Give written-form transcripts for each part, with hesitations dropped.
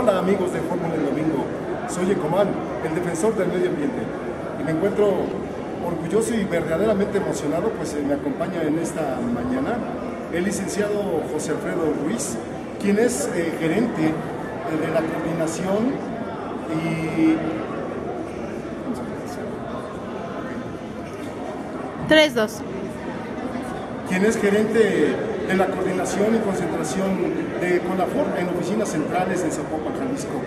Hola amigos de Fórmula del Domingo, soy Ecomán, el defensor del medio ambiente, y me encuentro orgulloso y verdaderamente emocionado, pues me acompaña en esta mañana el licenciado José Alfredo Ruiz, quien es gerente de la coordinación y... 3-2. Quien es gerente de la coordinación y concentración de CONAFOR en oficinas centrales en Zapopan, Jalisco.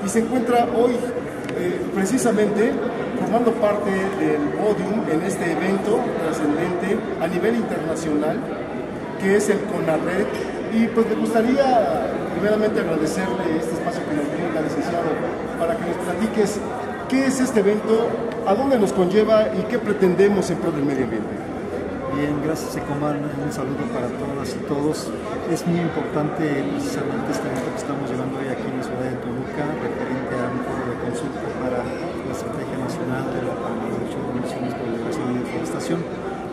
Y se encuentra hoy precisamente formando parte del podium en este evento trascendente a nivel internacional, que es el CONARED. Y pues me gustaría primeramente agradecerle este espacio que nos brinda, licenciado, para que nos platiques qué es este evento, a dónde nos conlleva y qué pretendemos en pro del medio ambiente. Bien, gracias Ecomán, un saludo para todas y todos. Es muy importante precisamente este evento que estamos llevando hoy aquí en la ciudad de Toluca, referente a un foro de consulta para la Estrategia Nacional de la Reducción de Emisiones por Elevación y Deforestación.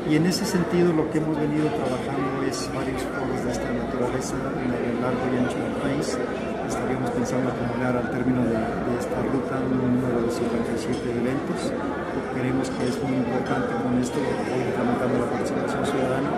Y en ese sentido lo que hemos venido trabajando es varios foros de esta naturaleza en el largo y ancho del país. Estaríamos pensando acumular al término de esta ruta un número de 57 eventos. Creemos que es muy importante con esto, hoy implementando la participación ciudadana,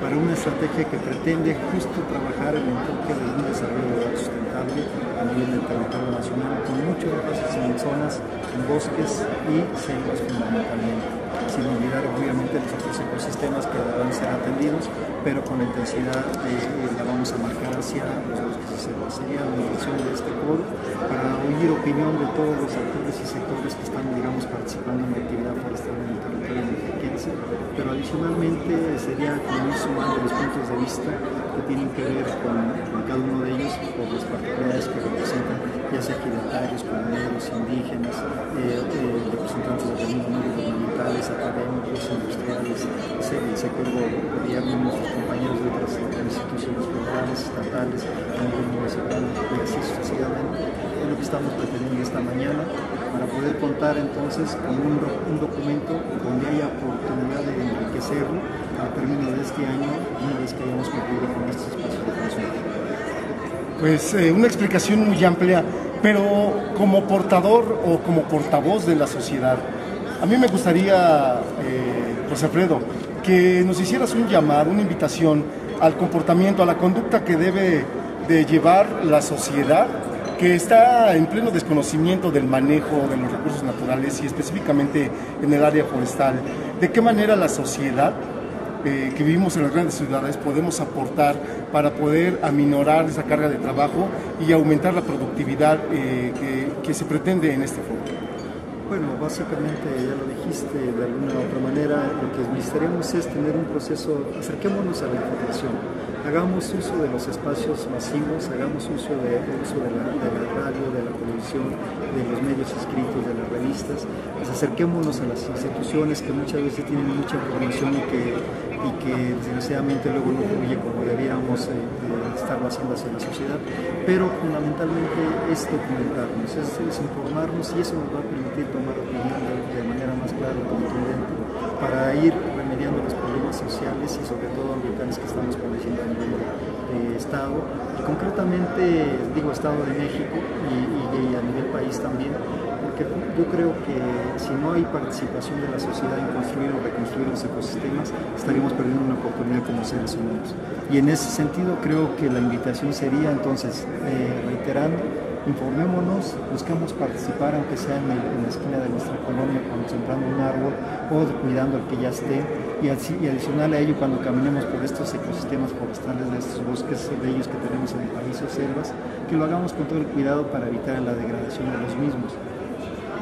para una estrategia que pretende justo trabajar el enfoque de un desarrollo sustentable a nivel del territorio nacional, con mucho énfasis en zonas, en bosques y selvas fundamentalmente, sin olvidar obviamente los otros ecosistemas que deberán ser atendidos, pero con la intensidad la vamos a marcar hacia los bosques y selvas. Sería la intención de este foro para oír opinión de todos los actores y sectores que están, digamos, participando en la actividad forestal en el territorio mexiquense, pero adicionalmente sería como ir sumando los puntos de vista que tienen que ver con cada uno de ellos por las particularidades que representan, ya sea ejidatarios, comuneros, indígenas, representantes de organismos no gubernamentales, académicos, industriales, el sector gobierno, nuestros compañeros de otras instituciones federales, estatales, a nivel municipal y así sucesivamente. Es lo que estamos pretendiendo esta mañana para poder contar entonces con un documento donde haya oportunidad de enriquecerlo al término de este año, una vez que hayamos concluido con estos espacios de consulta. Pues una explicación muy amplia, pero como portador o como portavoz de la sociedad, a mí me gustaría, José Alfredo, que nos hicieras un llamado, una invitación al comportamiento, a la conducta que debe de llevar la sociedad, que está en pleno desconocimiento del manejo de los recursos naturales y específicamente en el área forestal. ¿De qué manera la sociedad que vivimos en las grandes ciudades podemos aportar para poder aminorar esa carga de trabajo y aumentar la productividad que se pretende en este foro? Bueno, básicamente ya lo dijiste de alguna u otra manera, lo que necesitaríamos es tener un proceso, acerquémonos a la información, hagamos uso de los espacios masivos, hagamos uso de la radio, de la televisión, de los medios escritos, de las revistas, pues acerquémonos a las instituciones que muchas veces tienen mucha información y que desgraciadamente luego no fluye como deberíamos estarlo haciendo hacia la sociedad, pero fundamentalmente es documentarnos, es informarnos, y eso nos va a permitir tomar opinión de manera más clara y contundente para ir remediando los problemas sociales y sobre todo ambientales que estamos padeciendo a nivel de Estado, y concretamente digo Estado de México y a nivel país también, porque yo creo que si no hay participación de la sociedad en construir o reconstruir los ecosistemas, estaríamos perdiendo una oportunidad como seres humanos. Y en ese sentido creo que la invitación sería entonces, reiterando, informémonos, busquemos participar, aunque sea en la esquina de nuestra colonia, cuando sembrando un árbol o cuidando el que ya esté, y adicional a ello, cuando caminemos por estos ecosistemas forestales, de estos bosques bellos que tenemos en el país o selvas, que lo hagamos con todo el cuidado para evitar la degradación de los mismos.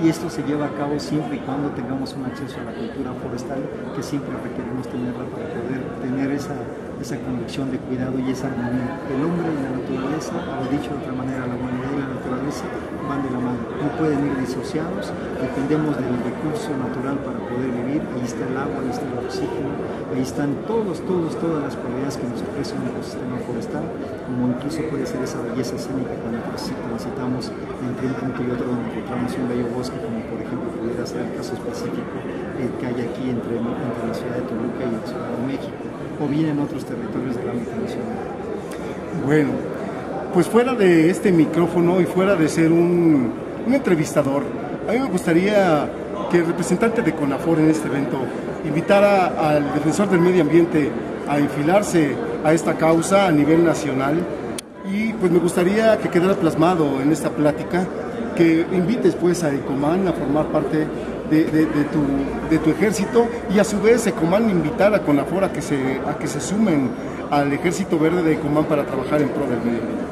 Y esto se lleva a cabo siempre y cuando tengamos un acceso a la cultura forestal, que siempre requerimos tenerla para poder tener esa convicción de cuidado y esa armonía. El hombre y la naturaleza, o dicho de otra manera, la humanidad y la naturaleza van de la mano, no pueden ir disociados, dependemos del recurso natural para poder vivir. Ahí está el agua, ahí está el oxígeno, ahí están todas las cualidades que nos ofrece un ecosistema forestal, como incluso puede ser esa belleza escénica cuando transitamos entre un punto y otro donde encontramos un bello bosque, como por ejemplo pudiera ser el caso específico que hay aquí entre la ciudad de Toluca y la ciudad de México, o bien en otros territorios del ámbito nacional. Bueno, pues fuera de este micrófono y fuera de ser un entrevistador, a mí me gustaría que el representante de CONAFOR en este evento invitara al defensor del medio ambiente a enfilarse a esta causa a nivel nacional, y pues me gustaría que quedara plasmado en esta plática, que invites pues a ECOMAN a formar parte de tu ejército, y a su vez ECOMAN invitar a CONAFOR a que se sumen al Ejército Verde de ECOMAN para trabajar en pro del medio ambiente.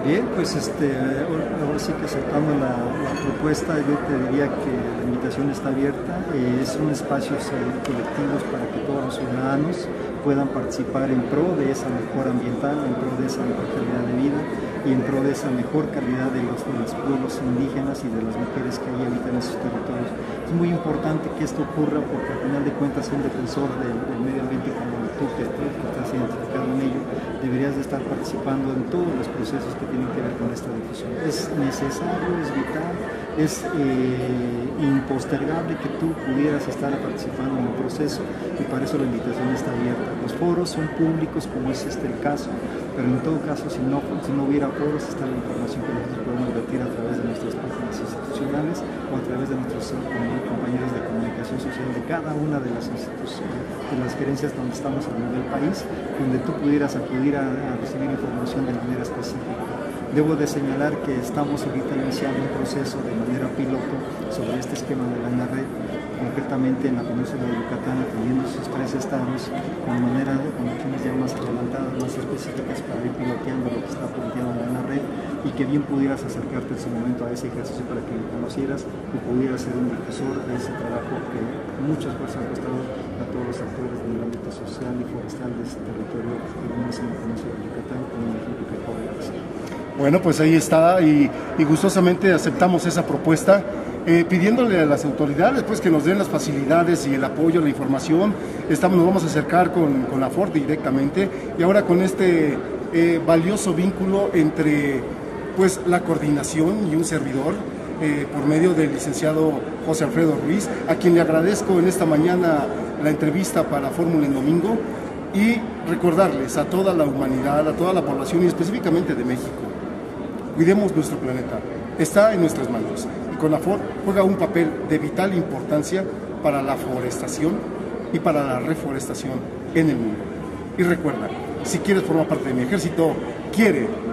Bien, pues ahora sí que aceptando la propuesta, yo te diría que la invitación está abierta, son espacios colectivos para que todos los ciudadanos puedan participar en pro de esa mejora ambiental, en pro de esa mejor calidad de vida y en pro de esa mejor calidad de los pueblos indígenas y de las mujeres que ahí habitan esos territorios. Es muy importante que esto ocurra porque al final de cuentas un defensor del medio ambiente como tú, que estás identificado en ello, deberías de estar participando en todos los procesos que tienen que ver con esta difusión. Es necesario, es vital, es impostergable que tú pudieras estar participando en el proceso, y para eso la invitación está abierta. Los foros son públicos, como es el caso, pero en todo caso, si no hubiera foros, está la información que nosotros podemos vertir a través de nuestras páginas institucionales o a través de nuestros compañeros de comunicación social de cada una de las instituciones, de las gerencias donde estamos a nivel país, donde tú pudieras acudir a recibir información de manera específica. Debo de señalar que estamos ahorita iniciando un proceso de manera piloto sobre este esquema de la red, concretamente en la península de Yucatán, atendiendo sus 3 estados, con acciones ya más adelantadas, más específicas, para ir piloteando lo que está planteado en la red, y que bien pudieras acercarte en su momento a ese ejercicio para que lo conocieras y pudieras ser un difusor de ese trabajo que mucho esfuerzo ha costado a todos los actores del ámbito social y forestal de ese territorio, que vimos en la península de Yucatán, como un ejemplo que acabo de decir. Bueno, pues ahí está, y gustosamente aceptamos esa propuesta, pidiéndole a las autoridades pues que nos den las facilidades y el apoyo, la información. Nos vamos a acercar con la FOR directamente, y ahora con este valioso vínculo entre pues la coordinación y un servidor, por medio del licenciado José Alfredo Ruiz, a quien le agradezco en esta mañana la entrevista para Fórmula en Domingo, y recordarles a toda la humanidad, a toda la población y específicamente de México: cuidemos nuestro planeta, está en nuestras manos, y CONAFOR juega un papel de vital importancia para la forestación y para la reforestación en el mundo. Y recuerda, si quieres formar parte de mi ejército,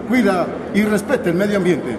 cuida y respeta el medio ambiente.